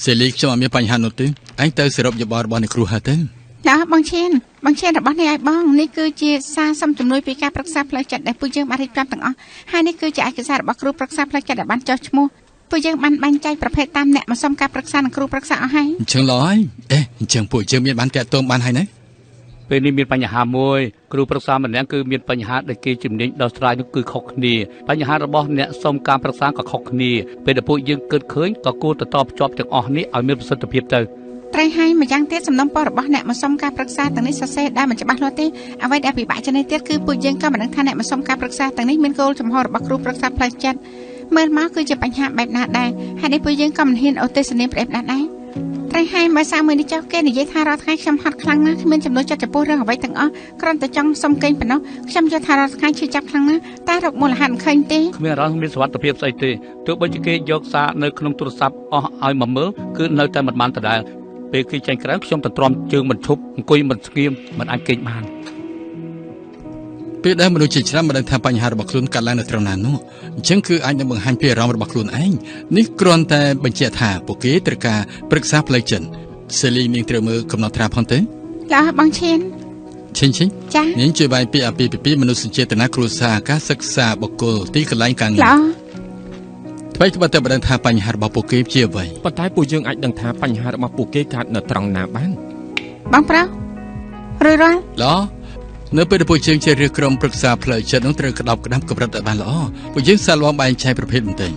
សេលីខ្ញុំអត់មានបញ្ហានោះទេអញទៅសរុបយោបល់របស់អ្នកគ្រូហើយទៅចាបងឈៀនរបស់នេះឲ្យបងនេះគឺជាសារសុំជំនួយពីការប្រឹក្សាផ្លូវចិត្តដែលពួកយើងបានរៀបចំទាំងអស់ហើយនេះគឺជាឯកសាររបស់គ្រូប្រឹក្សាផ្លូវចិត្តដែលបានចុះឈ្មោះពួកយើងបានបែងចែកប្រភេទតាមអ្នកមកសុំការប្រឹក្សានឹងគ្រូប្រឹក្សាអស់ហើយអញ្ចឹងល្អហើយអញ្ចឹងពួកយើងមានបានតាក់ទងបានហើយណាពេលនេះមានបញ្ហាមួយគ្រូប្រឹក្សាម្នាក់គឺមានបញ្ហាដែលគេជំនាញដោះស្រាយនោះគឺខុសគ្នាបញ្ហារបស់អ្នកសុំការប្រឹក្សាក៏ខុសគ្នាពេលដែលពួកយើងគិតឃើញក៏គួរទៅតបភ្ជាប់ទាំងអស់នេះឲ្យមានប្រសិទ្ធភាពទៅត្រូវហើយម្យ៉ាងទៀតសំណុំពររបស់អ្នកមកសុំការប្រឹក្សាទាំងនេះសរសេរដែលមិនច្បាស់លាស់ទេអ្វីដែលពិបាកជាងនេះទៀតគឺពួកយើងក៏មិនដឹងថាអ្នកមកសុំការប្រឹក្សាទាំងនេះមានគោលចំហរបស់គ្រូប្រឹក្សាផ្លូវចិត្តមើលមកគឺជាបញ្ហាបែបណាដែរហើយនេះពួកយើងក៏មិនហ៊ានអូទេសនាប្រអេបណាស់ដែរត្រូវហើយមើលសារមួយនេះចុះគេនិយាយថារាល់ថ្ងៃខ្ញុំហត់ខ្លាំងណាស់គ្មានចំនួនចិត្តចំពោះរឿងអ្វីទាំងអស់គ្រាន់តែចង់សុំកេងប៉ុណ្ណោះខ្ញុំយល់ថារាល់ថ្ងៃឈឺចាប់ខ្លាំងណាស់តែរកមូលហេតុមិនឃើញទេគ្មានអារម្មណ៍មានសុវត្ថិភាពស្អីទេទោះបីជាគេយកសារនៅក្នុងទូរស័ព្ទអស់ឲ្យមកមើលគឺនៅតែមិនបានដដែលពេលគេចាញ់ក្រៅខ្ញុំទៅទ្រាំជើងមិនឈប់អង្គុយមិនស្ងៀមមិនអាចគេងបានពេលដែលមនុស្សជាច្រើនមិនដឹងថាបញ្ហារបស់ខ្លួនកើតឡើងនៅត្រង់ណានោះអញ្ចឹងគឺអាចនឹងបង្ហាញពីអារម្មណ៍របស់ខ្លួនឯងនេះគ្រាន់តែបញ្ជាក់ថាពួកគេត្រូវការប្រឹក្សាផ្លូវចិត្តសេលីនាងត្រូវមើលកំណត់ត្រាផងទេចាបងឈៀនចានាងជួយបាយពីអាពាហ៍ពិពាហ៍មនុស្សចេតនាគ្រួសារការសិក្សាបុគ្គលទីកន្លែងការងារថ្មីត្បិតតែមិនដឹងថាបញ្ហារបស់ពួកគេជាអ្វីប៉ុន្តែពួកយើងអាចដឹងថាបញ្ហារបស់ពួកគេកើតនៅត្រង់ណាបានបងប្រុសរួចរាល់ល្អនៅពេលដែលពួកយើងជារៀបក្រុមប្រឹក្សាផ្លូវចិត្តនោះត្រូវក្តាប់ក្តាំកម្រិតឲ្យបានល្អពួកយើងសាកល្បងបែងចែកប្រភេទបន្តិច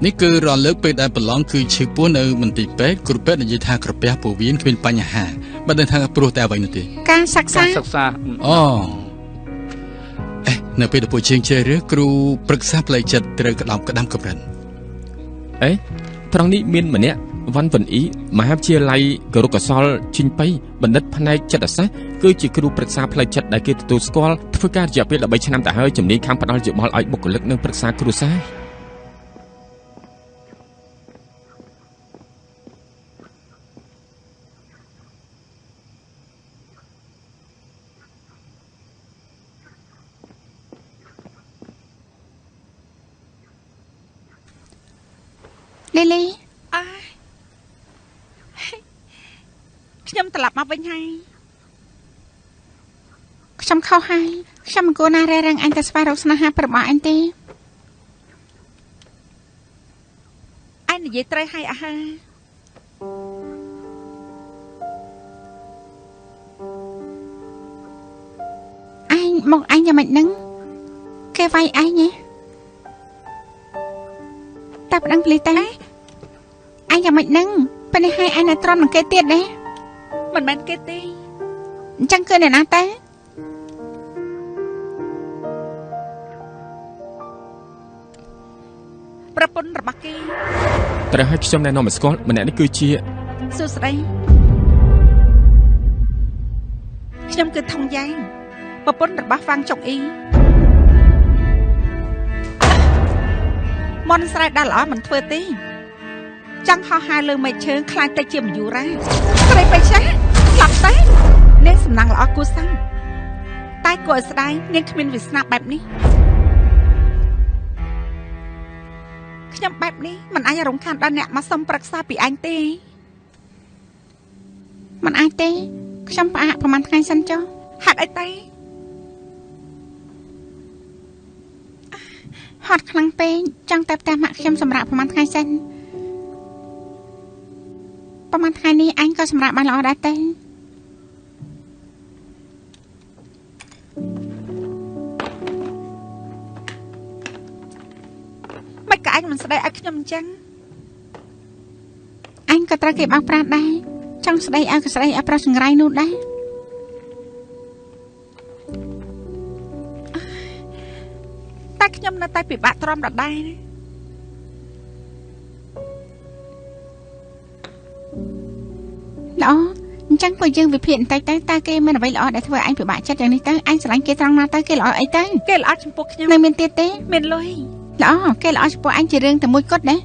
នេះគឺរលើកពេលដែលប្រឡងគឺឈឺពោះនៅមន្ទីរពេទ្យគ្រូពេទ្យនិយាយថាក្រពះពោះវៀនគ្មានបញ្ហាមិនដឹងថាព្រោះតែអ្វីនោះទេការសិក្សាអូនៅពេលដែលពួកយើងជារៀបគ្រូប្រឹក្សាផ្លូវចិត្តត្រូវក្តាប់ក្តាំកម្រិតត្រង់នេះមានម្នាក់វ៉ាន់វិនអ៊ីមហាវិទ្យាល័យគរុកសលជីងប៉ៃបណ្ឌិតផ្នែកចិត្តសាស្ត្រគឺជាគ្រូប្រឹក្សាផ្លូវចិត្តដែលគេទទួលស្គាល់ធ្វើការរយៈពេល13ឆ្នាំទៅហើយជំនាញខាងផ្ដល់យោបល់ឲ្យបុគ្គលិកនិងប្រឹក្សាគ្រួសារលីលីខ្ញុំត្រឡប់មកវិញហើយខ្ញុំខុសហើយខ្ញុំមិនគួរណារែរឹងអញទៅស្វែងរកស្នេហាប្រាប់អញទេអញនិយាយត្រូវហើយអើហើអញមកអញយ៉ាងម៉េចហ្នឹងគេវាយអញហ៎តែប្តឹងប៉ូលីសទេអញយ៉ាងម៉េចហ្នឹងពេលនេះឲ្យអញនៅទ្រាំនឹងគេទៀតដែរមិនមែនគេទេអញ្ចឹងគឺអ្នកណាតែប្រពន្ធរបស់គេត្រូវឲ្យខ្ញុំណែនាំឲ្យស្គាល់ម្នាក់នេះគឺជាសួស្ដីខ្ញុំគឺថងយ៉ែងប្រពន្ធរបស់វ៉ាងចុកអ៊ីមនស្រែដល់ល្អមិនធ្វើទេចង់ហោះហើរលើមេឃឈើខ្លាចទៅជាមយូរ៉ាស្រីបេឆាស្លាប់តែនាងសំណាងល្អគួរសមតែគួរឲ្យស្ដាយនាងគ្មានវាសនាបែបនេះខ្ញុំបែបនេះមិនអាចរំខានដល់អ្នកមកសុំប្រឹក្សាពីអញទេមិនអាចទេខ្ញុំផ្អាកប្រហែលថ្ងៃសិនចុះហាត់អីទេហត់ខ្លាំងពេកចង់ទៅផ្ទះម៉ាក់ខ្ញុំសម្រាប់ប្រហែលថ្ងៃសិនប្រហែលថ្ងៃនេះអញក៏សម្រាប់បានល្អដែរទេមិនក៏អញមិនស្ដីឲ្យខ្ញុំអញ្ចឹងអញក៏ត្រូវគេបោកប្រាស់ដែរចង់ស្ដីឲ្យក៏ស្ដីឲ្យប្រុសចង្រៃនោះដែរតែខ្ញុំនៅតែពិបាកទ្រាំដដែលល្អអញ្ចឹងពួកយើងវិភាគបន្តិចទៅតើគេមានអ្វីល្អដែលធ្វើឲ្យអញពិបាកចិត្តយ៉ាងនេះទៅអញស្រឡាញ់គេត្រង់ណាទៅគេល្អអីទៅគេល្អចំពោះខ្ញុំនៅមានទៀតទេមានលុយល្អគេល្អចំពោះអញជារឿងតែមួយគត់ដែរ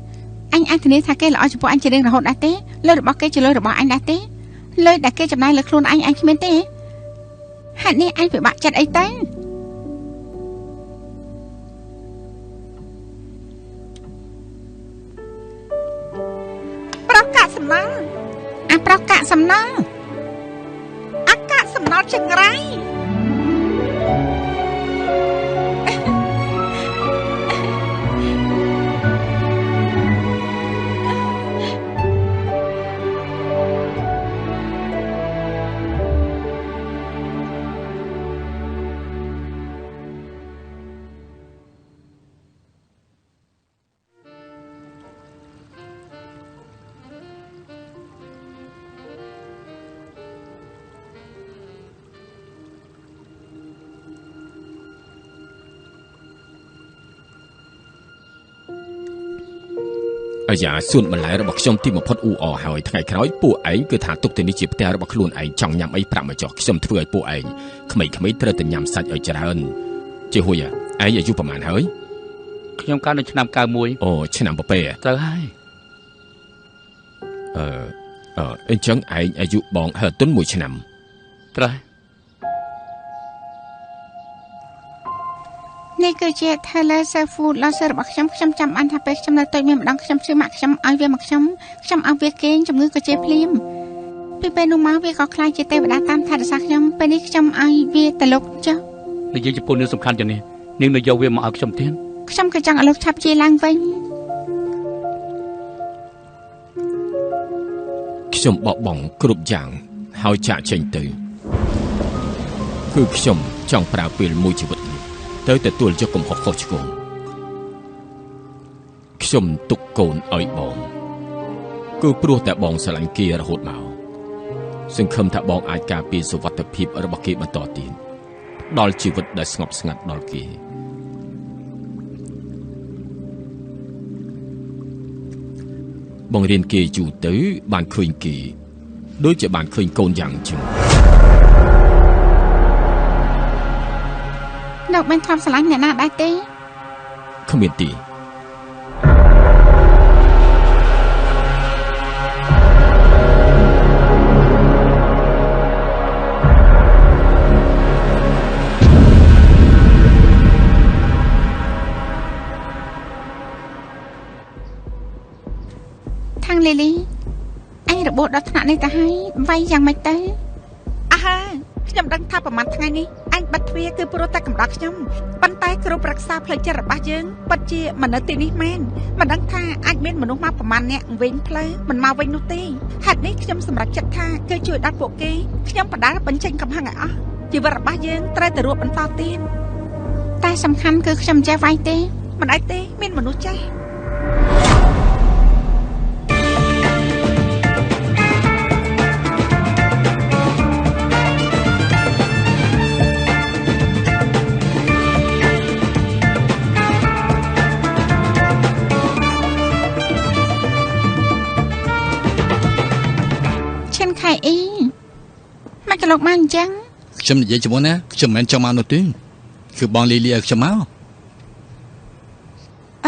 អញអាចធានាថាគេល្អចំពោះអញជារឿងរហូតដែរទេលុយរបស់គេជាលុយរបស់អញដែរទេលុយដែលគេចំណាយលើខ្លួនអញគ្មានទេហេតុនេះអញពិបាកចិត្តអីទៅ សំណល់អក្សរសំណល់ចង្រៃអាយ៉ាសួនបន្លែរបស់ខ្ញុំទីបំផុតអ៊ូអហើយថ្ងៃក្រោយពួកឯងគឺថាទុកទៅនេះជាផ្ទះរបស់ខ្លួនឯងចង់ញ៉ាំអីប្រាប់មកចុះខ្ញុំធ្វើឲ្យពួកឯងក្មេងៗត្រូវតែញ៉ាំសាច់ឲ្យច្រើនជាហួយឯងអាយុប្រហែលហើយខ្ញុំកើតនៅឆ្នាំ91អូឆ្នាំប្រពែត្រូវហើយអញ្ចឹងឯងអាយុបងហើទុន1ឆ្នាំត្រូវនេះគឺជា Thaler Seafood Loser របស់ខ្ញុំចាំបានថាពេលខ្ញុំនៅតូចមានម្ដងខ្ញុំជឿម៉ាក់ខ្ញុំឲ្យវាមកខ្ញុំឲ្យវាគេងជំងឺក៏ជាភ្លាមពីពេលនោះមកវាក៏ខ្លាចជាទេវតាតាមថែរក្សាខ្ញុំពេលនេះខ្ញុំឲ្យវាទៅលោកចុះនិយាយចំពោះនឹងសំខាន់យ៉ាងនេះនាងនៅយកវាមកឲ្យខ្ញុំទៀតខ្ញុំក៏ចង់ឲ្យលោកឆាប់ជាឡើងវិញខ្ញុំបបង់គ្រប់យ៉ាងហើយចាក់ចេញទៅគឺខ្ញុំចង់ប្រើពេលមួយជីវិតទៅទទួលយកកំហុសខុសឆ្គងខ្ញុំទុកកូនឲ្យបងគឺព្រោះតែបងស្រឡាញ់គេរហូតមកសង្ឃឹមថាបងអាចការពារសុវត្ថិភាពរបស់គេបន្តទៀតដល់ជីវិតដែលស្ងប់ស្ងាត់ដល់គេបងរៀនគេយូរទៅបានឃើញគេដូចជាបានឃើញកូនយ៉ាងចឹងលោកបានធ្លាប់ស្រឡាញ់អ្នកណាដែរទេគ្មានទេខាងលីលីអញរបួសដល់ថ្នាក់នេះទៅហើយវាយយ៉ាងម៉េចទៅខ្ញុំដឹងថាប្រហែលថ្ងៃនេះអញបិទទ្វារគឺព្រោះតែកំដៅខ្ញុំប៉ុន្តែគ្រូប្រឹក្សាផ្លូវចិត្តរបស់យើងពិតជាមិននៅទីនេះមែនមិនដឹងថាអាចមានមនុស្សមកប្រហែលអ្នកវិញផ្លូវមិនមកវិញនោះទេហេតុនេះខ្ញុំសម្រេចចិត្តថាគឺជួយដល់ពួកគេខ្ញុំបដាបញ្ចេញកំហឹងឲ្យអស់ជីវិតរបស់យើងត្រូវតែរស់បន្តទៀតតែសំខាន់គឺខ្ញុំចេះវាយទេមិនអាចទេមានមនុស្សចេះអីមកលោកមកអញ្ចឹងខ្ញុំនិយាយជាមួយណាខ្ញុំមិនចង់មកនោះទេគឺបងលីលីឲ្យខ្ញុំមក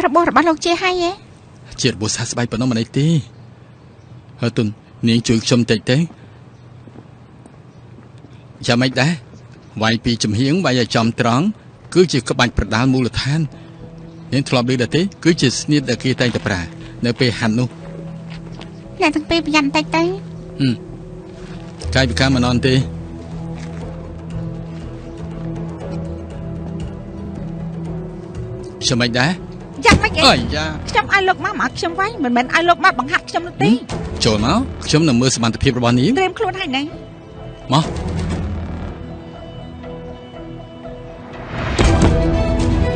របស់លោកជាហើយឯងជារបួសសះស្បែកប៉ុណ្ណោះមិនអីទេហើយទុននាងជួយខ្ញុំតិចទេយ៉ាងម៉េចដែរវាយពីចំហៀងវាយឲ្យចំត្រង់គឺជាក្បាច់ប្រដាល់មូលដ្ឋាននាងធ្លាប់ឮដែរទេគឺជាស្នៀតដែលគេតែងតែប្រើនៅពេលហាន់នោះអ្នកទាំងពីរប្រយ័ត្នតិចទៅកាយវិការមិនអន់ទេខ្ញុំមិនដែរយ៉ាងម៉េចអីយ៉ាខ្ញុំឲ្យលោកមកខ្ញុំវាយមិនមែនឲ្យលោកមកបង្ហាត់ខ្ញុំនោះទេចូលមកខ្ញុំនឹងមើលសមត្ថភាពរបស់នាងត្រៀមខ្លួនហើយណាមក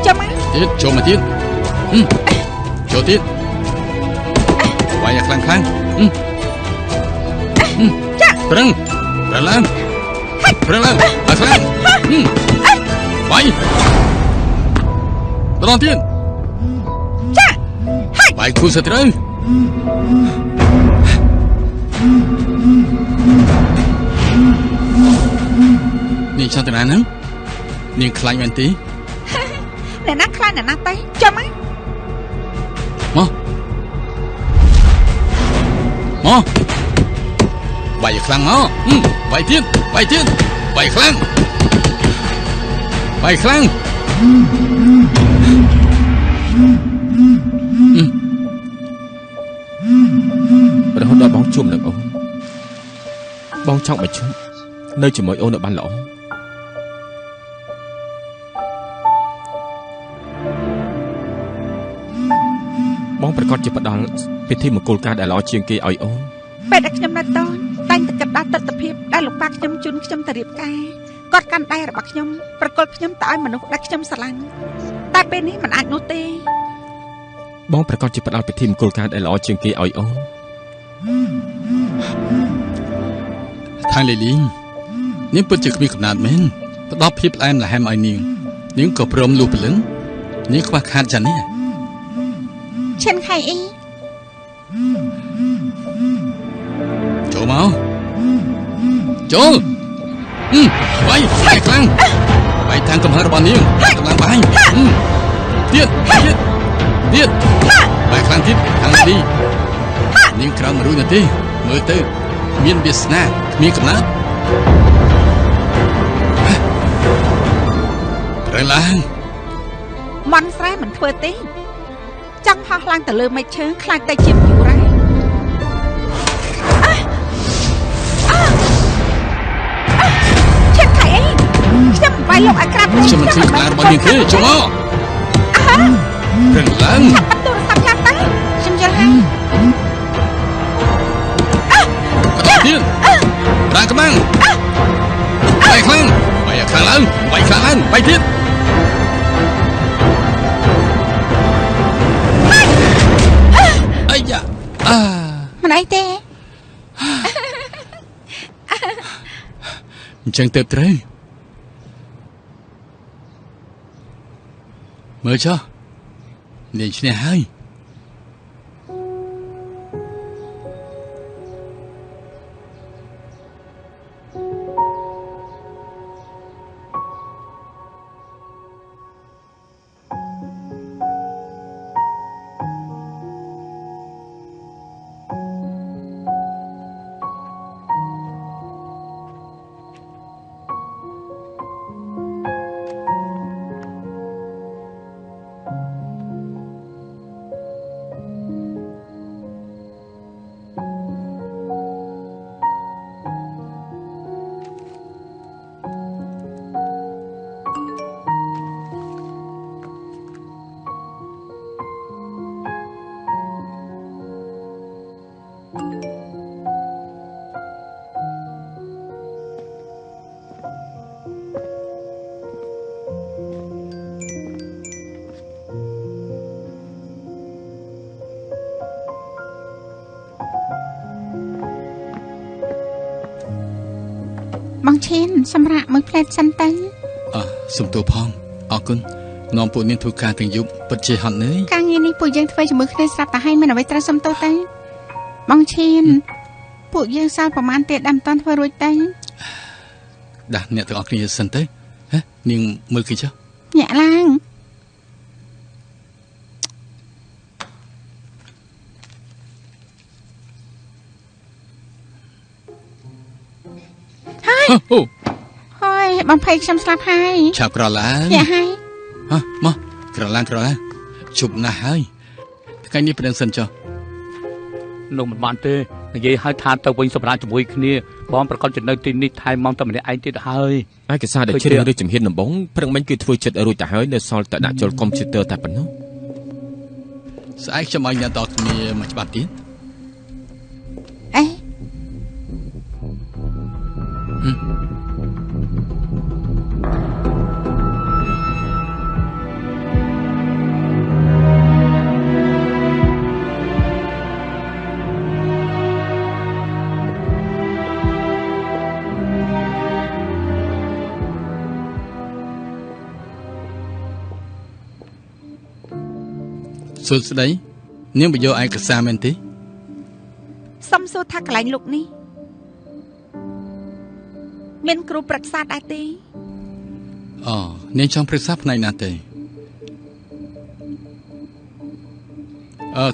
ចាំមកទៀតចូលមកទៀតចូលទៀតវាយឲ្យខ្លាំងចាប្រឹងឡើងប្រឹងឡើងឲ្យខ្លាំងវាយត្រង់ទៀតចាវាយគូសត្រូវនាងចង់ទៅណាហ្នឹងនាងខ្លាញ់មែនទេអ្នកណាខ្លាញ់អ្នកណាទៅចាំមកវាយខ្លាំងមកវាយទៀតវាយខ្លាំងរហូតដល់បងជុំនឹងអូន បងចង់បញ្ឈប់នៅជាមួយអូនឲ្យបានល្អបងប្រកាសជាផ្ដល់ពិធីមង្គលការដែលល្អជាងគេឲ្យអូនពេលដែលខ្ញុំនៅតូនតែងតែគិតដល់ទស្សនវិជ្ជាដែលលោកប៉ាខ្ញុំជូនខ្ញុំទៅរៀបការគាត់កាន់ដៃរបស់ខ្ញុំប្រកល់ខ្ញុំទៅឲ្យមនុស្សដែលខ្ញុំស្រឡាញ់តែពេលនេះមិនអាចនោះទេបងប្រកាសជាផ្ដល់ពិធីមង្គលការដែលល្អជាងគេឲ្យអូនថាងលីលីងនាងពិតជាគ្មានកំណត់មែនផ្ដល់ភាពផ្អែមល្ហែមឲ្យនាងក៏ព្រមលុះព្រលឹងនាងខ្វះខាតចានេះឈិនខៃអ៊ីចូលមកចូលវាយខ្លាំងវាយខាងកំហឹងរបស់នាងកម្លាំងបាយទៀតវាយខ្លាំងទៀតខាងលីលីនាងក្រោម100នាទីមើលទៅមានវាសនាគ្មានកំណត់រែងឡើងមន់ស្រែមិនធ្វើទេចង់ហោះឡើងទៅលើមេឃឈើខ្លាចតែជាយូរ៉ាឈិនខៃអីខ្ញុំវាយលោកឲ្យក្រាបខ្ញុំមិនឃើញកំណត់របស់នាងទេចូលមករែងឡើងឆាប់បတ်ទូរស័ព្ទចាំទៅខ្ញុំយល់ហើយទៀតរ៉ាកំងវាយខ្លាំងវាយខ្លាំងឡើងវាយខ្លាំងឡើងវាយទៀតអាយ៉ាមិនអីទេអញ្ចឹងទៅត្រូវមើលចុះនាងឈ្នះហើយបងឈិនសម្រាប់មួយផ្លែតសិនទៅសុំទោសផងអរគុណនាំពួកនាងធ្វើការទាំងយប់ពិតជាហត់នឿយការងារនេះពួកយើងធ្វើជាមួយគ្នាស្រាប់តែហើយមានអ្វីត្រូវសុំទោសទៅបងឈិនពួកយើងសល់ប្រហែលទៀតដែលមិនតាន់ធ្វើរួចទៅដាស់អ្នកទាំងអស់គ្នាសិនទៅនាងមើលគេចុះញាក់ឡើងហើយបំភ័យខ្ញុំស្លាប់ហើយឆាប់ក្រឡើងយ៉ាហើយមកក្រឡើងជប់ណាស់ហើយថ្ងៃនេះប្រឹងសិនចុះនោះមិនបានទេនិយាយឲ្យថាទៅវិញសម្រាប់ជាមួយគ្នាបងប្រកាសជានៅទីនេះថែមមកតែម្នាក់ឯងទៀតហើយឯកសារដែលជ្រើសរើសជំហានដំបូងព្រឹងមិញគឺធ្វើចិត្តរួចទៅហើយនៅសល់តែដាក់ចូលកុំព្យូទ័រតែប៉ុណ្ណោះស្អែកខ្ញុំឲ្យអ្នកតគ្នាមកច្បាប់ទៀតអេសួស្ដីនាងបញ្យកឯកសារមែនទេសុំសួរថាកន្លែងលោកនេះមានគ្រូប្រឹក្សាដែរទេនាងចង់ប្រឹក្សាផ្នែកណាទេ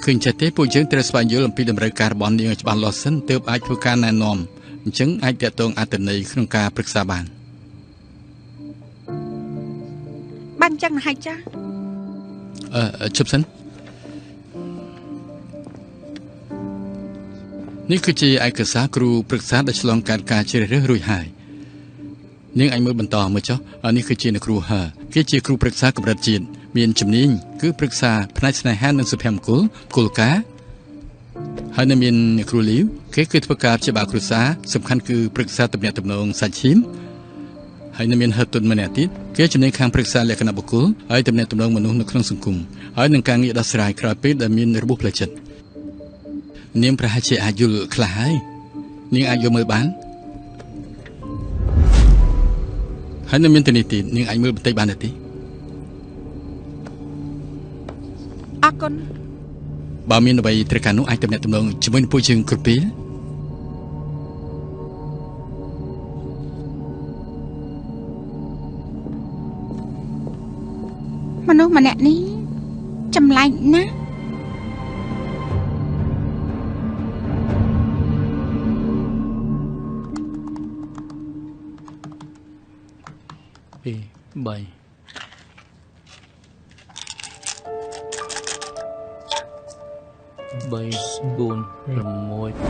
ឃើញចេះទេពួកយើងត្រូវស្វែងយល់អំពីតម្រូវការរបស់នាងឲ្យច្បាស់លាស់សិនទើបអាចធ្វើការណែនាំអញ្ចឹងអាចតាក់ទងអត្ថន័យក្នុងការប្រឹក្សាបានអញ្ចឹងហើយចាជប់សិន នេះគឺជាឯកសារគ្រូប្រឹក្សាដែលឆ្លងកាត់ការជ្រើសរើសរួចហើយនាងអាចមើលបន្តមើលចុះនេះគឺជាអ្នកគ្រូហើគេជាគ្រូប្រឹក្សាកម្រិតជាតិមានជំនាញគឺប្រឹក្សាផ្នែកស្នេហានិងសុភមង្គលគោលការណ៍ហើយនៅមានអ្នកគ្រូលីវគេគឺធ្វើការជាបាគ្រួសារសំខាន់គឺប្រឹក្សាទំនាក់ទំនងសាច់ឈាមហើយនៅមានហេតុម្នាក់ទៀតគេជំនាញខាងប្រឹក្សាលក្ខណៈបុគ្គលហើយទំនាក់ទំនងមនុស្សនៅក្នុងសង្គមហើយនឹងការងារដោះស្រាយក្រោយពេលដែលមានរបួសផ្លូវចិត្តនាងប្រហែលជាអាចយល់ខ្លះហើយនាងអាចយកមើលបានហើយនៅមានទៅនេះទៀតនាងអាចមើលបន្តិចបានទេអរគុណបើមានអ្វីត្រូវការនោះអាចទំនាក់ទំនងជាមួយនឹងពួកយើងគ្រប់ពេលមនុស្សម្នាក់នេះចម្លែកណាស់2 3 4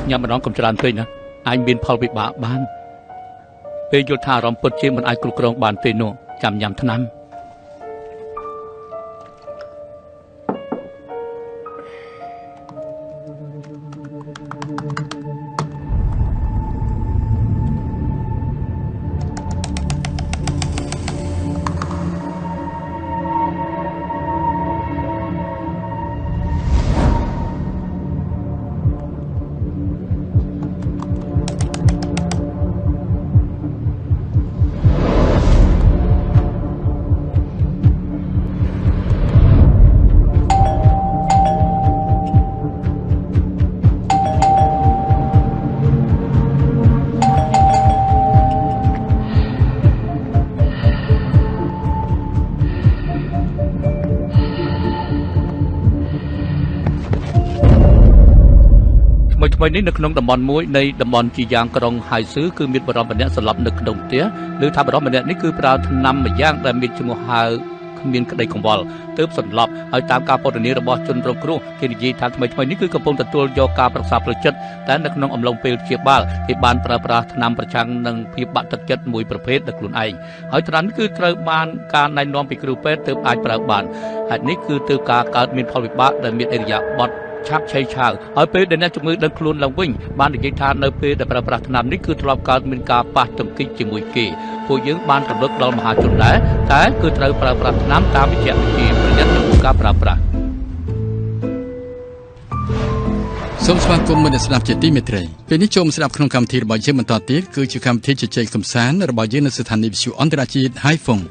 6 ញ៉ាំម្ដងកុំច្រើនពេកណាអាចមានផលវិបាកបានពេលយល់ថាអារម្មណ៍ពិតជាមិនអាចគ្រប់គ្រងបានទេនោះចាំញ៉ាំថ្នាំថ្មីនេះនៅក្នុងតំបន់មួយនៃតំបន់ជាយ៉ាងក្រុងហៃស៊ឺគឺមានបរិបទម្នាក់ស្លាប់នៅក្នុងផ្ទះឬថាបរិបទម្នាក់នេះគឺប្រើថ្នាំម្យ៉ាងដែលមានឈ្មោះហៅគ្មានក្តីកង្វល់ទើបសន្លប់ហើយតាមការពតនារបស់ជនរងគ្រោះគេនិយាយថាថ្មីនេះគឺកំពុងទទួលយកការប្រឹក្សាផ្លូវចិត្តតែនៅក្នុងអំឡុងពេលព្យាបាលគេបានប្រើប្រាស់ថ្នាំប្រឆាំងនឹងភាពបាក់ទឹកចិត្តមួយប្រភេទដោយខ្លួនឯងហើយថ្នាំនេះគឺត្រូវបានការណែនាំពីគ្រូពេទ្យទើបអាចប្រើបានហេតុនេះគឺទើបការកើតមានផលវិបាកដែលមានអរិយាប័ត្រឆាប់ឆេវឆាវហើយពេលដែលអ្នកជំងឺដឹងខ្លួនឡើងវិញបាននិយាយថានៅពេលដែលប្រើប្រាស់ថ្នាំនេះគឺធ្លាប់កើតមានការប៉ះទង្គិចជាមួយគេពួកយើងបានរំលឹកដល់មហាជនដែរតែគឺត្រូវប្រើប្រាស់ថ្នាំតាមវិជ្ជាប្រយ័ត្នក្នុងការប្រើប្រាស់សូមស្វាគមន៍មិត្តអ្នកស្ដាប់ជាទីមេត្រីពេលនេះចូលមកស្ដាប់ក្នុងកម្មវិធីរបស់យើងបន្តទៀតគឺជាកម្មវិធីជជែកកម្សាន្តរបស់យើងនៅស្ថានីយ៍វិទ្យុអន្តរជាតិ Haifeng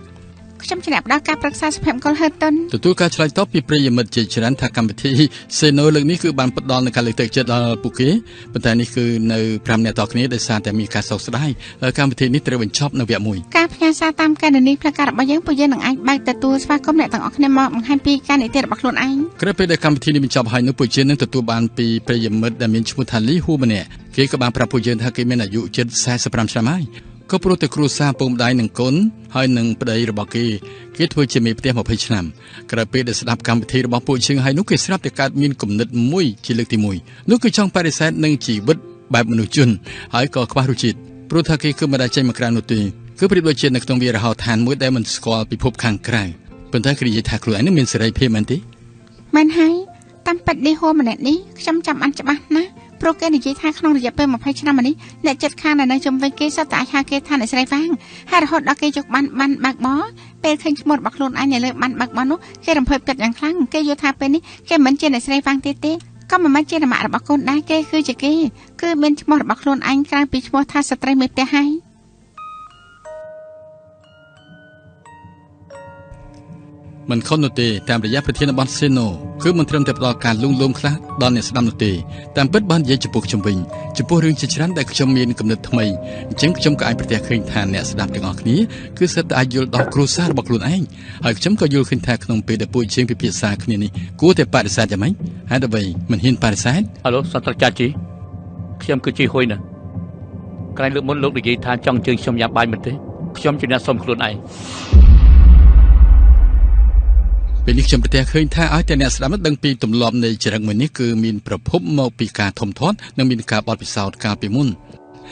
ខ្ញុំជាអ្នកផ្ដល់ការប្រឹក្សាសុភមង្គលហេតុតុនទទួលការឆ្លើយតបពីប្រិយមិត្តជាច្រើនថាកម្មវិធីសេណូលើកនេះគឺបានផ្ដល់នូវការលើកទឹកចិត្តដល់ពួកគេប៉ុន្តែនេះគឺនៅ5អ្នកតគ្នាដោយសារតែមានការសោកស្ដាយកម្មវិធីនេះត្រូវបញ្ចប់នៅវគ្គ1ការផ្ញើសារតាមការនីផ្លូវការរបស់យើងពួកយើងនឹងអាចបើកទទួលស្វាគមន៍អ្នកទាំងអស់គ្នាមកបង្ហាញពីការនិទានរបស់ខ្លួនឯងក្រោយពេលដែលកម្មវិធីនេះបញ្ចប់ហើយនោះពួកយើងនឹងទទួលបានពីប្រិយមិត្តដែលមានឈ្មោះថាលីហ៊ូម្នាក់គេក៏បានប្រាប់ពួកយើងថាគេមានអាយុជិត45ឆ្នាំហើយក៏ព្រោះតែគ្រួសារពុកម្ដាយនិងកូនហើយនឹងប្តីរបស់គេធ្វើជាមេផ្ទះ20ឆ្នាំក្រោយពេលដែលស្ដាប់កម្មវិធីរបស់ពួកយើងហើយនោះគេស្រាប់តែកើតមានគំនិតមួយជាលើកទី1នោះគឺចង់បដិសេធនឹងជីវិតបែបមនុស្សជនហើយក៏ខ្វះរសជាតិព្រោះថាគេគឺមិនដែលចេញមកក្រៅនោះទេគឺប្រៀបដូចជានៅក្នុងវាលរហោឋានមួយដែលមិនស្គាល់ពិភពខាងក្រៅប៉ុន្តែគេនិយាយថាខ្លួនឯងនឹងមានសេរីភាពមែនទេមែនហើយតាមពិតនេះហូម្នាក់នេះខ្ញុំចាំបានច្បាស់ណាស់ព្រោះគេនិយាយថាក្នុងរយៈពេល20ឆ្នាំមកនេះអ្នកចិត្តខាងនៅជុំវិញគេសុទ្ធតែអាចហៅគេថាអ្នកស្រីវាងហើយរហូតដល់គេយកបានបើកបរពេលឃើញឈ្មោះរបស់ខ្លួនឯងនៅលើបានបើកបរនោះគេរំភើបចិត្តយ៉ាងខ្លាំងគេយល់ថាពេលនេះគេមិនជាអ្នកស្រីវាងទេក៏មិនមែនជាម៉ាក់របស់កូនដែរគេគឺជាគេគឺមានឈ្មោះរបស់ខ្លួនឯងក្រៅពីឈ្មោះថាស្ត្រីមេផ្ទះហើយមិនខុសនោះទេតាមរយៈប្រធានបទសេណូគឺមិនត្រឹមតែផ្ដល់ការលួងលោមខ្លះដល់អ្នកស្ដាប់នោះទេតាមពិតបាននិយាយចំពោះខ្ញុំវិញចំពោះរឿងជាច្រើនដែលខ្ញុំមានគំនិតថ្មីអញ្ចឹងខ្ញុំក៏អាចប្រទះឃើញថាអ្នកស្ដាប់ទាំងអស់គ្នាគឺសិតតែអាចយល់ដល់គ្រួសាររបស់ខ្លួនឯងហើយខ្ញុំក៏យល់ឃើញថាក្នុងពេលដែលពួកយើងពិភាក្សាគ្នានេះគួរតែបដិសេធយ៉ាងម៉េចហេតុអ្វីមិនហ៊ានបដិសេធហៅសាស្ត្រាចារ្យជីខ្ញុំគឺជាហ៊ុយណាក្រែងលើកមុនលោកនិយាយថាចង់ជើញខ្ញុំញ៉ាំបាយមែនទេខ្ញុំជាអ្នកសុំខ្លួនឯង ពេលនេះខ្ញុំប្រទះឃើញថាឲ្យតែអ្នកស្ដាប់ដឹងពីទម្លាប់នៃចរិតមួយនេះគឺមានប្រភពមកពីការធំធាត់និងមានការបទពិសោធន៍កាលពីមុន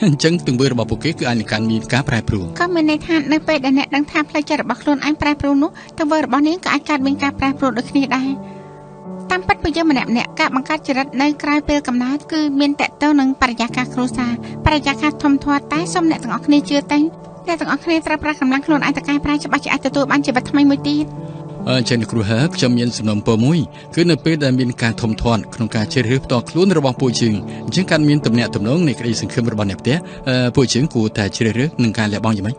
អញ្ចឹងទង្វើរបស់ពួកគេគឺអាចនឹងកាន់មានការប្រែប្រួលក៏មានន័យថានៅពេលដែលអ្នកដឹងថាផ្លូវចិត្តរបស់ខ្លួនឯងប្រែប្រួលនោះទង្វើរបស់នាងក៏អាចកើតមានការប្រែប្រួលដូចគ្នាដែរតាមពិតពួកយើងម្នាក់ការបង្កើតចរិតនៅក្រៅពេលកំណើតគឺមានតកតទៅនឹងបរិយាកាសគ្រួសារបរិយាកាសធំធាត់តែសូមអ្នកទាំងអស់គ្នាជឿតែអ្នកទាំងអស់គ្នាត្រូវប្រាស់កម្លាំងខ្លួនឯងទៅកែប្រែច្បាស់ជាអាចទទួលបានជីវិតថ្មីមួយទៀតអញ្ចឹងគ្រូហើខ្ញុំមានសំណុំពរមួយគឺនៅពេលដែលមានការធំធាត់ក្នុងការជ្រើសរើសផ្ទាល់ខ្លួនរបស់ពួកយើងអញ្ចឹងការមានទំនាក់ទំនងនៃក្តីសង្ឃឹមរបស់អ្នកផ្ទះពួកយើងគួរតែជ្រើសរើសនឹងការលះបង់យ៉ាងម៉េច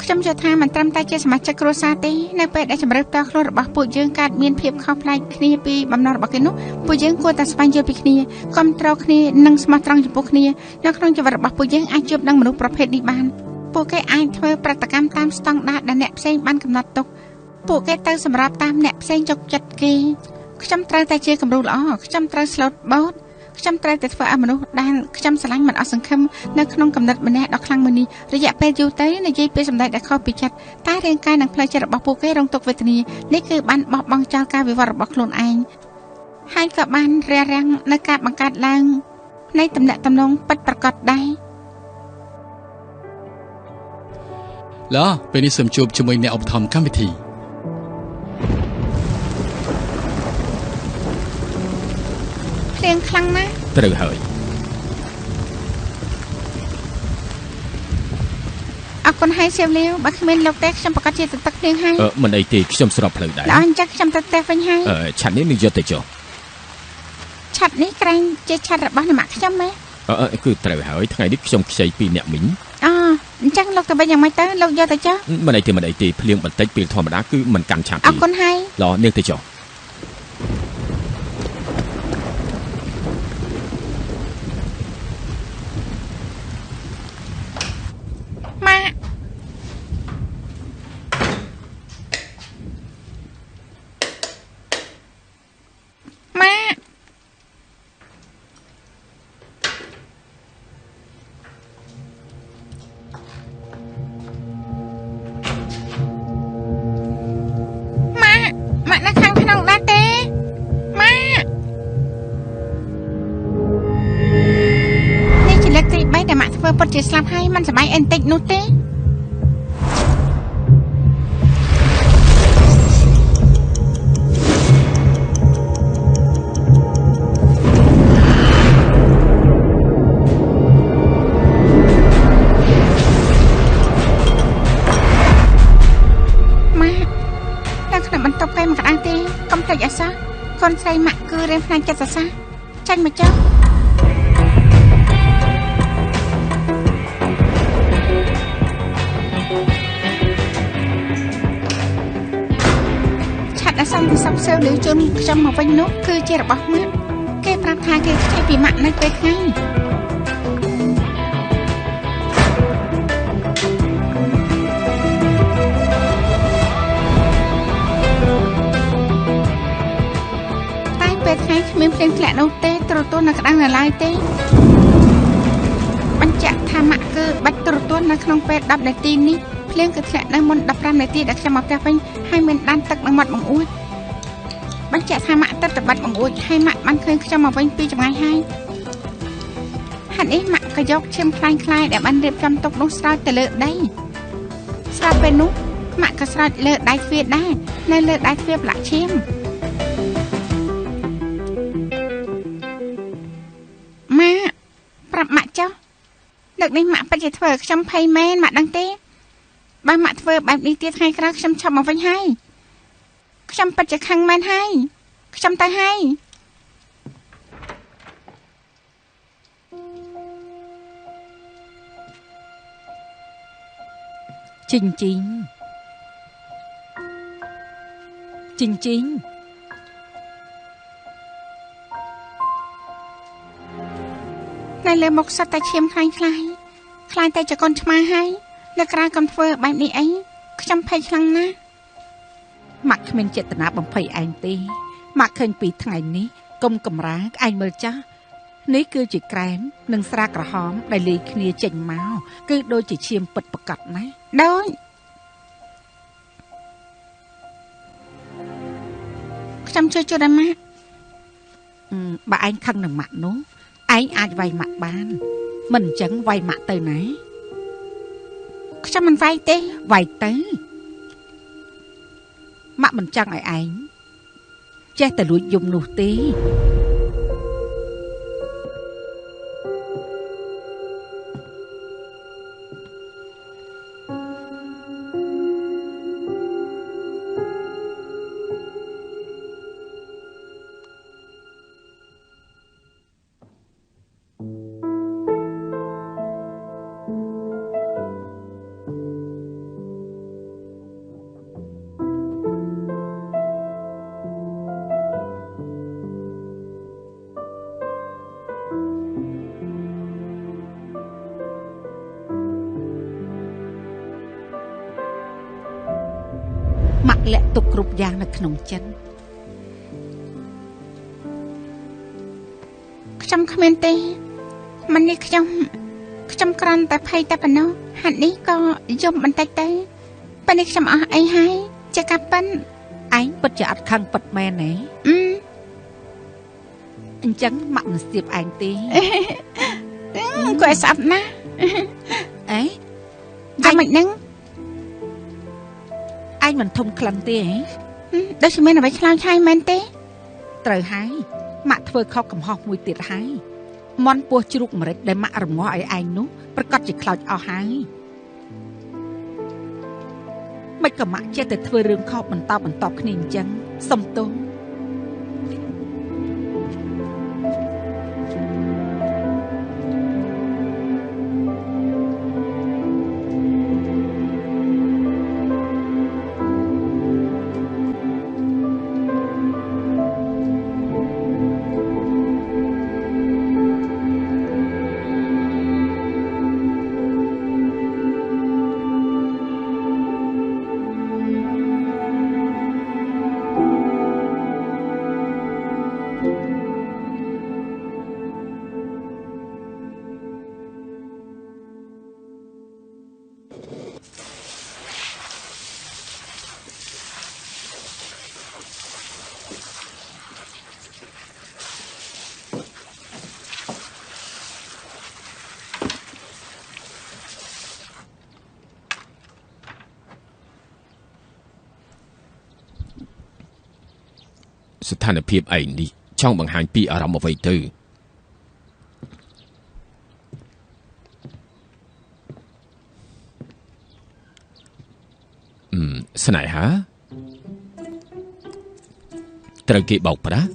ខ្ញុំជឿថាមិនត្រឹមតែជាសមាជិកគ្រួសារទេនៅពេលដែលជំរឿនផ្ទាល់ខ្លួនរបស់ពួកយើងកើតមានភាពខុសប្លែកគ្នាពីបំណងរបស់គេនោះពួកយើងគួរតែស្វែងយល់ពីគ្នាគ្រប់គ្រងគ្នានិងស្មោះត្រង់ចំពោះគ្នានៅក្នុងជីវិតរបស់ពួកយើងអាចជួបនឹងមនុស្សប្រភេទនេះបានពួកគេអាចធ្វើប្រតិកម្មតាមស្តង់ដារដែលអ្នកផ្សេងបានកំណត់ទុកពួកគេទៅសម្របតាមអ្នកផ្សេងចុកចិត្តគេខ្ញុំត្រូវតែជាគំរូល្អខ្ញុំត្រូវស្លូតបូតខ្ញុំត្រូវតែធ្វើឲ្យមនុស្សដែលខ្ញុំស្រឡាញ់មិនអស់សង្ឃឹមនៅក្នុងកំណត់ម្នាក់ដ៏ខ្លាំងមួយនេះរយៈពេលយូរទៅនិយាយពីសម្ដែងដែលខុសពីចិត្តតែរាងកាយនិងផ្លូវចិត្តរបស់ពួកគេរងទុក្ខវេទនានេះគឺបានបោះបង់ចោលការវិវត្តរបស់ខ្លួនឯងហើយក៏បានរារាំងនៅការបង្កើតឡើងនៃទំនាក់ទំនងពិតប្រាកដដែរឡោះពេលនេះសូមជួបជាមួយអ្នកឧបត្ថម្ភកម្មវិធីភ្លៀងខ្លាំងណាស់ត្រូវហើយអរគុណហើយសៀវលាវបើគ្មានលោកទេខ្ញុំប្រកាសជាទឹកភ្លៀងហើយមិនអីទេខ្ញុំស្របផ្លូវដែរអញ្ចឹងខ្ញុំទៅផ្ទះវិញហើយឆាត់នេះនឹងយកទៅចុះឆាត់នេះក្រែងជាឆាត់របស់អ្នកម៉ាក់ខ្ញុំទេគឺត្រូវហើយថ្ងៃនេះខ្ញុំខ្ចីពីអ្នកមីងអញ្ចឹងលោកទៅវិញយ៉ាងម៉េចទៅលោកយកទៅចុះមិនអីទេភ្លៀងបន្តិចពេលធម្មតាគឺមិនកាន់ឆាត់ទេអរគុណហើយឡោះនាងទៅចុះពិតជាស្លាប់ហើយមិនសប្បាយអីបន្តិចនោះទេម៉ាតែក្នុងបន្ទប់គេមកក្តៅទេកុំភ្លេចអសោះកូនស្រីម៉ាក់គឺរៀនផ្នែកចិត្តសាស្ត្រចាញ់មកចុះសង្ឃសពសើលើជន់ខ្ញុំមកវិញនោះគឺជារបស់ម៉ាក់គេប្រាប់ថាគេខ្ចីពីម៉ាក់នៅពេលថ្ងៃតែពេលថ្ងៃគ្មានភ្លៀងធ្លាក់នោះទេទ្រទស្សន៍នៅក្តៅនៅឡើយទេបញ្ជាក់ថាម៉ាក់គឺបាច់ទ្រទស្សន៍នៅក្នុងពេល10នាទីនេះភ្លៀងគឺធ្លាក់នៅមុន15នាទីដែលខ្ញុំមកផ្ទះវិញហើយមានដានទឹកនៅមាត់បង្អួចបញ្ជាក់ថាម៉ាក់ទឹកទៅបាត់បង្អួចហើយម៉ាក់បានឃើញខ្ញុំមកវិញពីចម្ងាយហើយហេតុនេះម៉ាក់ក៏យកឈាមខ្លាយដែលបានរៀបចំទុកនោះស្រោចទៅលើដីស្រាប់ពេលនោះម៉ាក់ក៏ស្រោចលើដៃទ្វារដែរនៅលើដៃទ្វារប្រឡាក់ឈាមម៉ាក់ប្រាប់ម៉ាក់ចុះលើកនេះម៉ាក់ពិតជាធ្វើឲ្យខ្ញុំភ័យមែនម៉ាក់ដឹងទេបើម៉ាក់ធ្វើបែបនេះទៀតថ្ងៃក្រោយខ្ញុំឈប់មកវិញហើយខ្ញុំពិតជាខឹងមែនហើយខ្ញុំទៅហើយជីងជីងនៅលើមុខសត្វតែឈាមខ្លាញ់តែចកូនឆ្មាហើយលើក្រៅកុំធ្វើបែបនេះអីខ្ញុំភ័យខ្លាំងណាស់ម៉ាក់គ្មានចេតនាបំភ័យឯងទេម៉ាក់ឃើញពីថ្ងៃនេះកុំកំរាឯងមើលចាស់នេះគឺជាក្រែមនិងស្រាក្រហមដែលលាយគ្នាចេញមកគឺដូចជាឈាមពិតប្រាកដណាដូច ខ្ញុំជួយជួយដល់ម៉ាក់ បើឯងខឹងនឹងម៉ាក់នោះឯងអាចវាយម៉ាក់បានមិនអញ្ចឹងវាយម៉ាក់ទៅណា ខ្ញុំមិនវាយទេ វាយទៅម៉ាក់មិនចង់ឲ្យឯងចេះតែលួចយំនោះទេម៉ាក់លាក់ទុកគ្រប់យ៉ាងនៅក្នុងចិត្ត ខ្ញុំគ្មានទេមិននេះខ្ញុំគ្រាន់តែភ័យតែប៉ុណ្ណោះហាត់នេះក៏យំបន្តិចទៅប៉ុន្តែខ្ញុំអស់អីហើយជាការប៉ិន ឯងពិតជាអត់ខឹងពិតមែនទេអញ្ចឹងម៉ាក់មិនស្ទាបឯងទេ គាត់ស្អប់ណាស់ អេ យ៉ាងម៉េចហ្នឹង ឯងមិនធំក្លិនទេហ៎ ដូចជាមានអ្វីខ្លោចហើយមែនទេ ត្រូវហើយម៉ាក់ធ្វើខុសកំហុសមួយទៀតហើយមន់ពោះជ្រូកម្រេចដែលម៉ាក់រងាស់ឲ្យឯងនោះប្រកាសជាខ្លោចអស់ហើយមិនក៏ម៉ាក់ចេះតែធ្វើរឿងខុសបន្តគ្នាអញ្ចឹងសុំទោស ស្ថានភាពឯងនេះចង់បង្ហាញពីអារម្មណ៍អ្វីទៅស្នេហាត្រូវគេបោកប្រាស់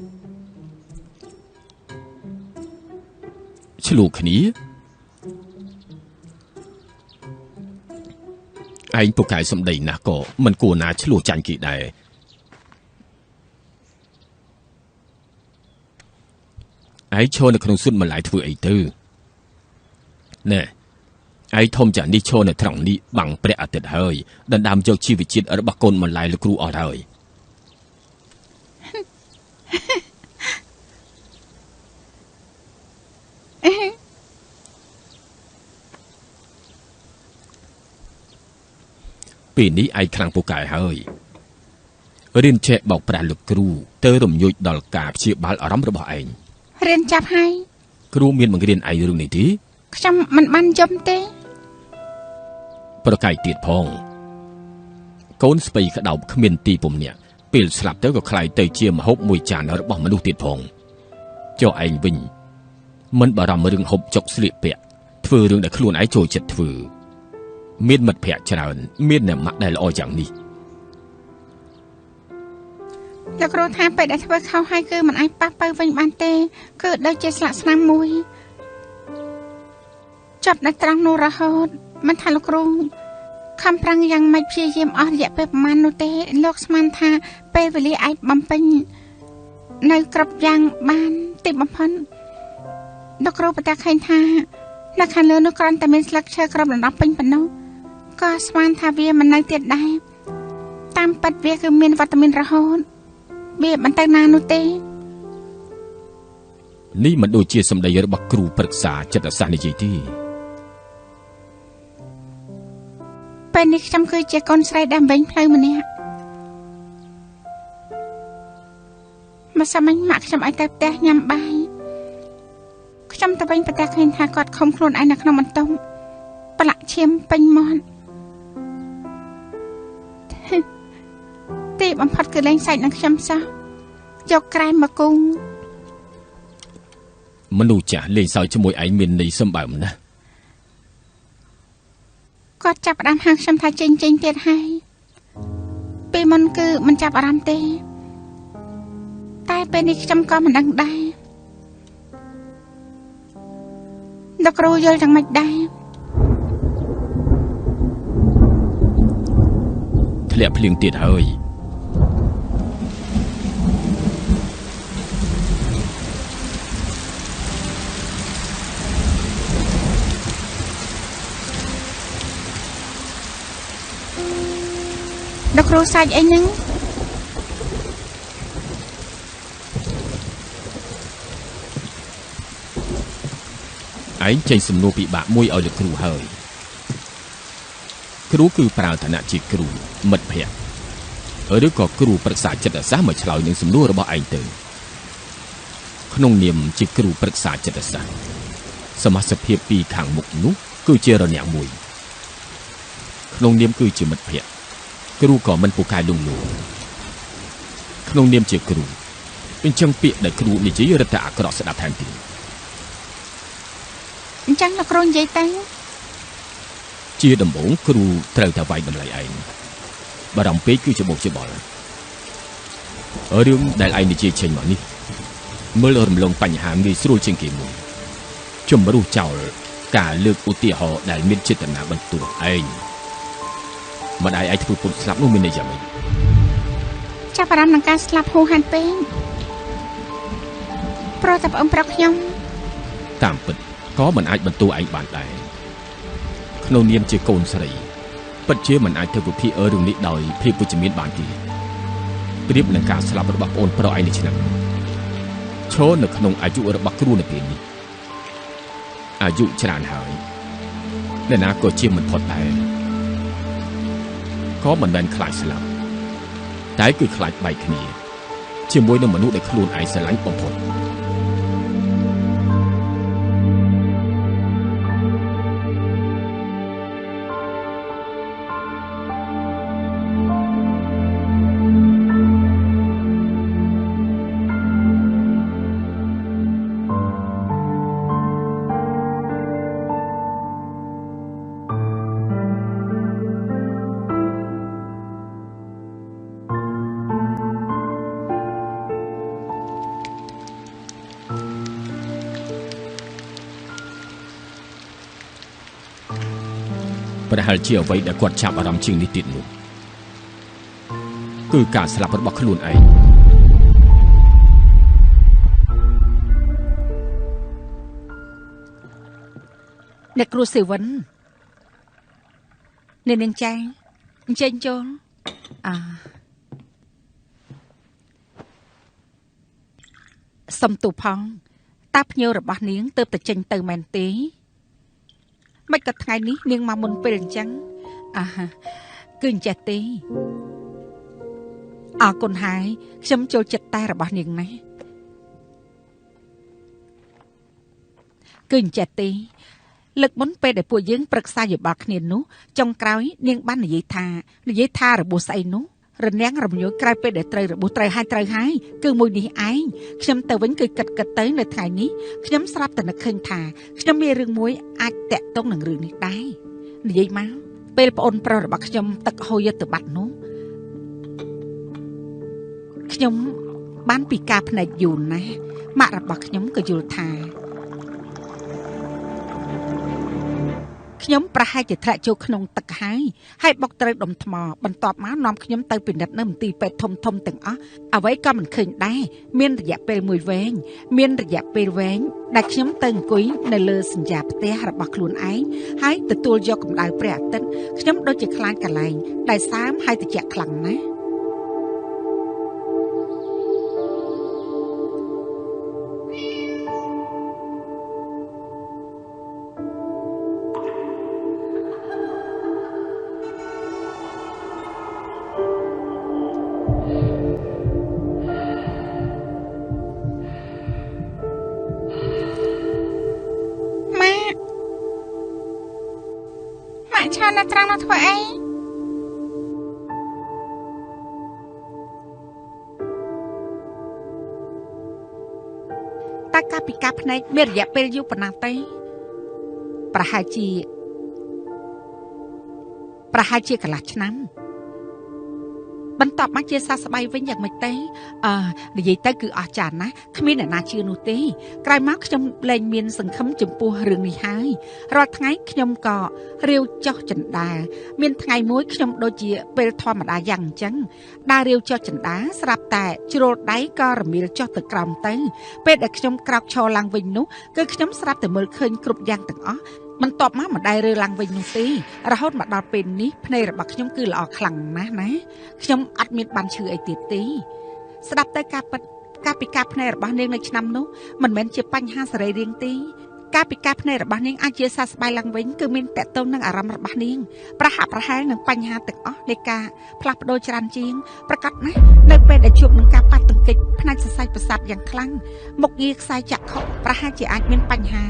ឆ្លោះគ្នាឯងពូកែសំដីណាស់ក៏មិនគួរណាឆ្លោះចាញ់គេដែរឯងឈរនៅក្នុងសួនបន្លែធ្វើអីទៅណែឯងធំចាស់នេះឈរនៅត្រង់នេះបាំងព្រះអាទិត្យហើយដណ្ដើមយកជីវជាតិរបស់កូនបន្លែលោកគ្រូអស់ហើយពេលនេះឯងខ្លាំងពូកែហើយរៀនចេះបោកប្រាស់លោកគ្រូទៅរំញោចដល់ការព្យាបាលអារម្មណ៍របស់ឯង រៀនចាប់ហើយ គ្រូមានបង្រៀនឯងរឿងនេះទេ ខ្ញុំមិនបានយំទេ ប្រកែកទៀតផងកូនស្ពៃក្តោបគ្មានទីពំនាក់ពេលស្លាប់ទៅក៏คล้ายទៅជាម្ហូបមួយចានរបស់មនុស្សទៀតផងចុះឯងវិញមិនបារម្ភរឿងហូបចុកស្លៀកពាក់ធ្វើរឿងដែលខ្លួនឯងចូលចិត្តធ្វើមានមិត្តភ័ក្តិច្រើនមានអ្នកម៉ាក់ដែលល្អយ៉ាងនេះ លោកគ្រូថាពេលដែលធ្វើខុសហើយគឺមិនអាចប៉ះទៅវិញបានទេគឺដូចជាស្លាកស្នាមមួយចាប់នៅត្រង់នោះរហូតមិនថាលោកគ្រូខំប្រឹងយ៉ាងម៉េចព្យាយាមអស់រយៈពេលប្រហែលនោះទេលោកស្មានថាពេលវេលាអាចបំពេញនៅគ្រប់យ៉ាងបានតិចបំផុតលោកគ្រូប្រកាសឃើញថានៅខាងលើនោះគ្រាន់តែមានស្លឹកឈើក្របដណ្ដប់ពេញប៉ុណ្ណោះក៏ស្មានថាវាមិននៅទៀតដែរតាមពិតវាគឺមានវត្តមានរហូត វាមិនទៅណានោះទេ នេះមិនដូចជាសម្ដីរបស់គ្រូប្រឹក្សាចិត្តសាស្ត្រនិយាយទេ ពេលនេះខ្ញុំគឺជាកូនស្រីដែលបំពេញផ្លូវម្នាក់ មកសាមិញម៉ាក់ខ្ញុំឲ្យទៅផ្ទះញ៉ាំបាយខ្ញុំទៅវិញប្រទះឃើញថាគាត់ខំខ្លួនឯងនៅក្នុងបន្ទប់ប្រឡាក់ឈាមពេញមាត់ទីបំផុតគឺលេងសាច់នឹងខ្ញុំសោះយកក្រែមមកគូងមនុស្សចាស់លេងសើចជាមួយឯងមានន័យសម្បើមណាស់គាត់ចាប់ផ្ដើមហាងខ្ញុំថាចេញទៀតហើយពេលមុនគឺមិនចាប់អារម្មណ៍ទេតែពេលនេះខ្ញុំក៏មិនដឹងដែរលោកគ្រូយល់យ៉ាងម៉េចដែរធ្លាក់ភ្លៀងទៀតហើយលោកគ្រូសាច់អីហ្នឹងឯងចេញសំណួរពិបាកមួយឲ្យលោកគ្រូហើយគ្រូគឺប្រើឋានៈជាគ្រូមិត្តភក្តិឬក៏គ្រូប្រឹក្សាចិត្តសាស្ត្រមកឆ្លើយនឹងសំណួររបស់ឯងទៅក្នុងនាមជាគ្រូប្រឹក្សាចិត្តសាស្ត្រសមាជិកភាពពីខាងមុខនោះគឺជារនាំងមួយក្នុងនាមគឺជាមិត្តភក្តិគ្រូក៏មិនពូកែលងលោក្នុងនាមជាគ្រូអញ្ចឹងពាក្យដែលគ្រូនិយាយរឹតតែអាក្រក់ស្ដាប់ថែមទៀតអញ្ចឹងលោកគ្រូនិយាយទៅជាដំបូងគ្រូត្រូវតែវាយតម្លៃឯងបារម្ភពេកគឺជាបោកច្បល់រឿងដែលឯងនិយាយចេញមកនេះមើលរំលងបញ្ហាងាយស្រួលជាងគេមួយជំរុះចោលការលើកឧទាហរណ៍ដែលមានចេតនាបន្ទោសឯងម្ដាយឯងធ្វើពុតស្លាប់នោះមានន័យយ៉ាងម៉េចចាប់អារម្មណ៍នឹងការស្លាប់ហួសហេតុពេកព្រោះតែប្អូនប្រុសខ្ញុំតាមពិតក៏មិនអាចបន្ទោសឯងបានដែរក្នុងនាមជាកូនស្រីពិតជាមិនអាចធ្វើពិភាក្សារឿងនេះដោយភាពវិជ្ជមានបានទេប្រៀបនឹងការស្លាប់របស់ប្អូនប្រុសឯងនៅឆ្នាំនេះឈរនៅក្នុងអាយុរបស់គ្រូនៅពេលនេះអាយុច្រើនហើយអ្នកណាក៏ជាមិនផុតដែរក៏មិនមែនខ្លាចស្លាប់តែគឺខ្លាចបែកគ្នាជាមួយនឹងមនុស្សដែលខ្លួនឯងស្រឡាញ់បំផុតប្រហែលជាអ្វីដែលគាត់ចាប់អារម្មណ៍ជាងនេះទៀតនោះគឺការស្លាប់របស់ខ្លួនឯងអ្នកគ្រូសេវិនអ្នកនាងចាអញ្ជើញចូលសំទូផងតើភ្ញៀវរបស់នាងទើបតែចេញទៅមែនទេមិនក៏ថ្ងៃនេះនាងមកមុនពេលអញ្ចឹងគឺអញ្ចេះទេអរគុណហើយខ្ញុំចូលចិត្តតែរបស់នាងណាគឺអញ្ចេះទេលើកមុនពេលដែលពួកយើងប្រឹក្សាយោបល់គ្នានោះចុងក្រោយនាងបាននិយាយថារបួសស្អីនោះរនាំងរំញយក្រោយពេលដែលត្រូវរបួសត្រូវហើយគឺមួយនេះឯងខ្ញុំទៅវិញគឺគិតទៅនៅថ្ងៃនេះខ្ញុំស្រាប់តែនឹកឃើញថាខ្ញុំមានរឿងមួយអាចតាក់ទងនឹងរឿងនេះដែរនិយាយមកពេលប្អូនប្រុសរបស់ខ្ញុំទឹកហូរទៅបាត់នោះខ្ញុំបានពិការភ្នែកយូរណាស់ម៉ាក់របស់ខ្ញុំក៏យល់ថាខ្ញុំប្រហែលជាធ្លាក់ចូលក្នុងទឹកហើយបុកត្រូវដុំថ្មបន្ទាប់មកនាំខ្ញុំទៅពិនិត្យនៅមន្ទីរពេទ្យធំទាំងអស់អ្វីក៏មិនឃើញដែរមានរយៈពេលមួយវែងដែលខ្ញុំទៅអង្គុយនៅលើសញ្ចាផ្ទះរបស់ខ្លួនឯងហើយទទួលយកកម្ដៅព្រះអាទិត្យខ្ញុំដូចជាខ្លាចកន្លែងដែលសើមហើយត្រជាក់ខ្លាំងណាស់ ឆាននៅត្រង់នោះធ្វើអីតែការពិការភ្នែកមានរយៈពេលយូរប៉ុណ្ណាទេប្រហែលជាកន្លះឆ្នាំបន្ទាប់មកជាសះស្បើយវិញយ៉ាងម៉េចទេនិយាយទៅគឺអស្ចារ្យណាស់គ្មានអ្នកណាជឿនោះទេក្រោយមកខ្ញុំលែងមានសង្ឃឹមចំពោះរឿងនេះហើយរាល់ថ្ងៃខ្ញុំក៏រាវចុះចណ្ដាមានថ្ងៃមួយខ្ញុំដូចជាពេលធម្មតាយ៉ាងអញ្ចឹងដើររាវចុះចណ្ដាស្រាប់តែជ្រុលដៃក៏រមៀលចុះទៅក្រោមទៅពេលដែលខ្ញុំក្រោកឈរឡើងវិញនោះគឺខ្ញុំស្រាប់តែមើលឃើញគ្រប់យ៉ាងទាំងអស់បន្ទាប់មកមិនដែលរើឡើងវិញនោះទេរហូតមកដល់ពេលនេះភ្នែករបស់ខ្ញុំគឺល្អខ្លាំងណាស់ណាខ្ញុំអត់មានបានឈឺអីទៀតទេស្ដាប់ទៅការពិការភ្នែករបស់នាងនៅឆ្នាំនោះមិនមែនជាបញ្ហាសរីរាង្គទេការពិការភ្នែករបស់នាងអាចជាសះស្បើយឡើងវិញគឺមានតកតងនឹងអារម្មណ៍របស់នាងប្រហាក់ប្រហែលនឹងបញ្ហាទាំងអស់នៃការផ្លាស់ប្ដូរច្រើនជាងប្រកាសណាស់នៅពេលដែលជួបនឹងការប៉ះទង្គិចផ្នែកសរសៃប្រសាទយ៉ាងខ្លាំងមុខងារខ្សែចក្ខុប្រហែលជាអាចមានបញ្ហា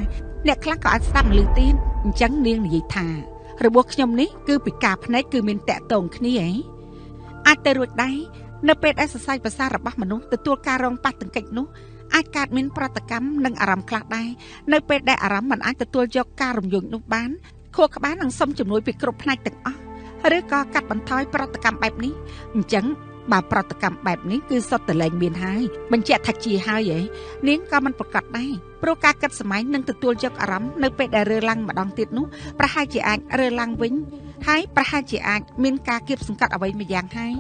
អ្នកខ្លះក៏អាចស្ដាប់ឮទៀតអញ្ចឹងនាងនិយាយថារបស់ខ្ញុំនេះគឺពិការភ្នែកគឺមានតកតងគ្នាអាចទៅរួចដែរនៅពេលដែលសរសៃប្រសាទរបស់មនុស្សទទួលការរងប៉ះទង្គិចនោះអាចកើតមានប្រតិកម្មនិងអារម្មណ៍ខ្លះដែរនៅពេលដែលអារម្មណ៍មិនអាចទទួលយកការរំញោចនោះបានខួរក្បាលនឹងសុំជំនួយពីគ្រប់ផ្នែកទាំងអស់ឬក៏កាត់បន្ថយប្រតិកម្មបែបនេះអញ្ចឹងបើប្រតិកម្មបែបនេះគឺសុទ្ធតែលែងមានហើយបញ្ជាក់ថាជាហើយនាងក៏មិនប្រកាសដែរព្រោះការគិតសម័យនឹងទទួលយកអារម្មណ៍នៅពេលដែលរើឡើងម្ដងទៀតនោះប្រហែលជាអាចរើឡើងវិញហើយប្រហែលជាអាចមានការគៀបសង្កត់អ្វីមួយយ៉ាងហើយ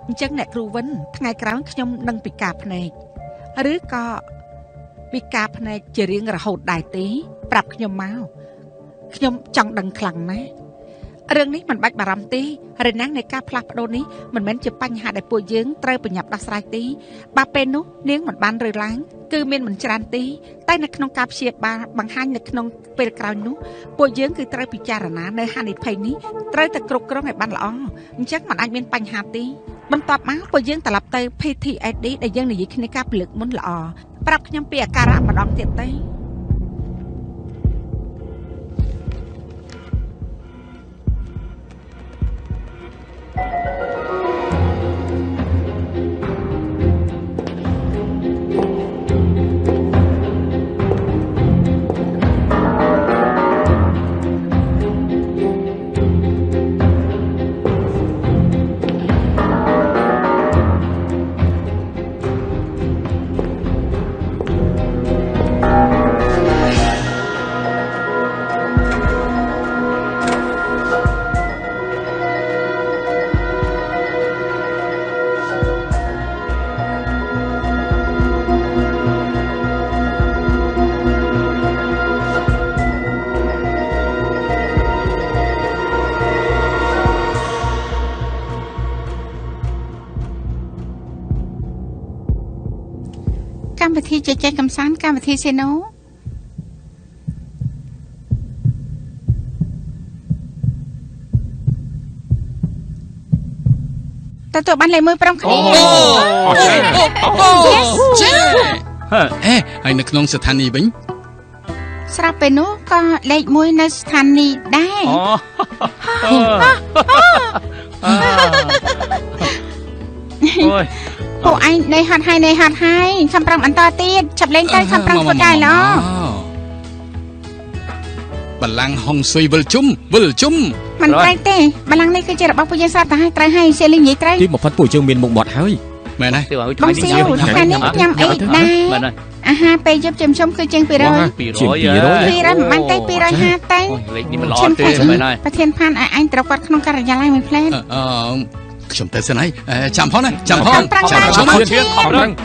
អញ្ចឹងអ្នកគ្រូវិនថ្ងៃក្រោយខ្ញុំនឹងពិការភ្នែកឬក៏ពិការភ្នែកជារៀងរហូតដែរទេប្រាប់ខ្ញុំមកខ្ញុំចង់ដឹងខ្លាំងណាស់រឿងនេះមិនបាច់បារម្ភទេរនាំងនៃការផ្លាស់ប្ដូរនេះមិនមែនជាបញ្ហាដែលពួកយើងត្រូវបញ្ញាប់ដោះស្រាយទេបើពេលនោះនាងមិនបានរើឡើងគឺមានមិនច្រើនទេតែនៅក្នុងការព្យាបាលបង្ហាញនៅក្នុងពេលក្រោយនោះពួកយើងគឺត្រូវពិចារណានៅហានិភ័យនេះត្រូវតែគ្រប់គ្រងឲ្យបានល្អអញ្ចឹងមិនអាចមានបញ្ហាទេបន្ទាប់មកពួកយើងត្រឡប់ទៅ PTSD ដែលយើងនិយាយគ្នាការពលឹកមុនល្អប្រាប់ខ្ញុំពីអាការៈម្ដងទៀតទេកម្មវិធីជជែកកម្សាន្តកម្មវិធីសេណូទទួលបានលេខ1ប្រំគ្នា ចាហើយនៅក្នុងស្ថានីយ៍វិញ ស្រាប់ពេលនោះក៏លេខ1នៅស្ថានីយ៍ដែរ អូយ ពួកឯងនៃហាត់ហើយខំប្រឹងបន្តទៀតចាប់លេងទៅខំប្រឹងធ្វើដែរឡោបល្ល័ង្កហុងស៊ុយវិលជុំមិនត្រូវទេបល្ល័ង្កនេះគឺជារបស់ពួកយើងស្រាប់តែឲ្យត្រូវហើយសេលីនិយាយត្រូវ ទីបំផុតពួកយើងមានមុខមាត់ហើយ មែនទេ ទៅឲ្យ បងស៊ីវថ្ងៃនេះញ៉ាំអីដែរ មែនហើយ អាហារពេលយប់ចំចំគឺជាង200 200 200មិនបានទេ250តែ លេខនេះមិនល្អទេមែនហើយ ប្រធានផានឲ្យអញត្រូវគាត់ក្នុងការិយាល័យមួយផ្លែត ខ្ញុំទៅសិនហើយចាំផងណាចាំផង ខំប្រឹងដែរ ខំប្រឹង ច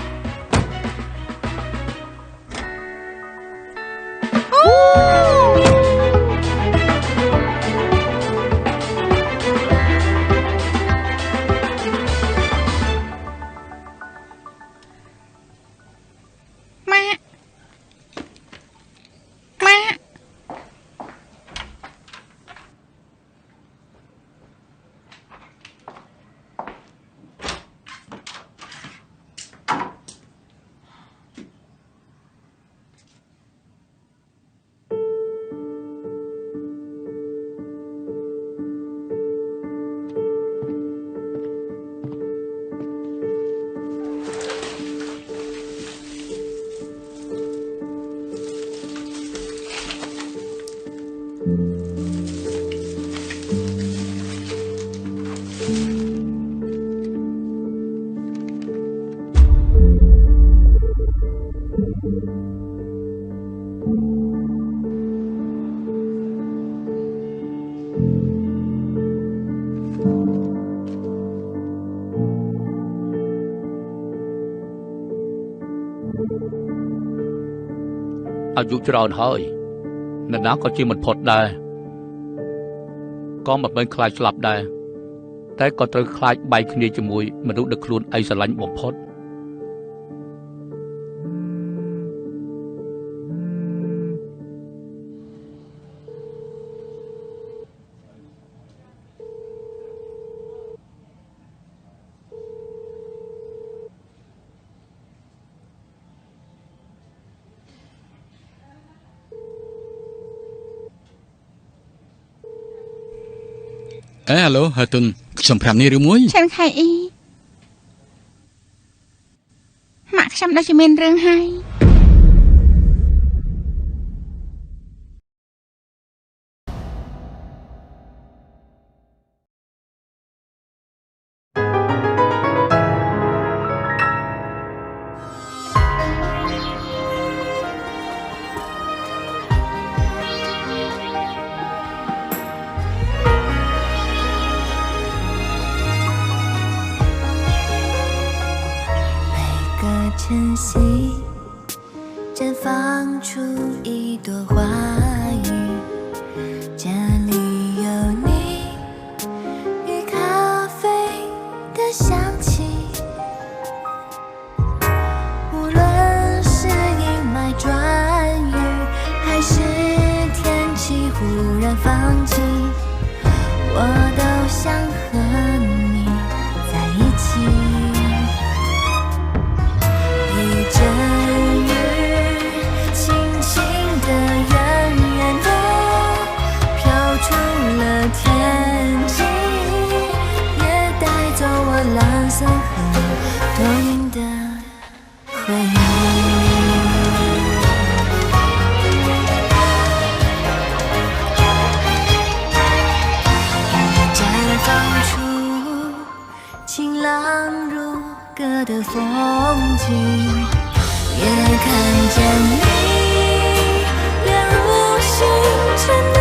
អាយុច្រើនហើយនរណាក៏ជាមិនផុតដែរក៏មិនមែនខ្លាចស្លាប់ដែរតែក៏ត្រូវខ្លាចបែកគ្នាជាមួយមនុស្សដែលខ្លួនឯងស្រឡាញ់បំផុតអាឡូហើទុនខ្ញុំប្រាប់នេះឬមួយ ឆានខៃអ៊ីម៉ាក់ខ្ញុំដូចជាមានរឿងហើយ晨曦绽放出一朵花语，家里有你与咖啡的香气，无论是阴霾转雨，还是天气忽然放晴，我都想和你在一起。阵雨轻轻地远远地飘出了天际，也带走我蓝色和多云的回忆。雨绽放出晴朗如歌的风景，也看见你，连如星辰的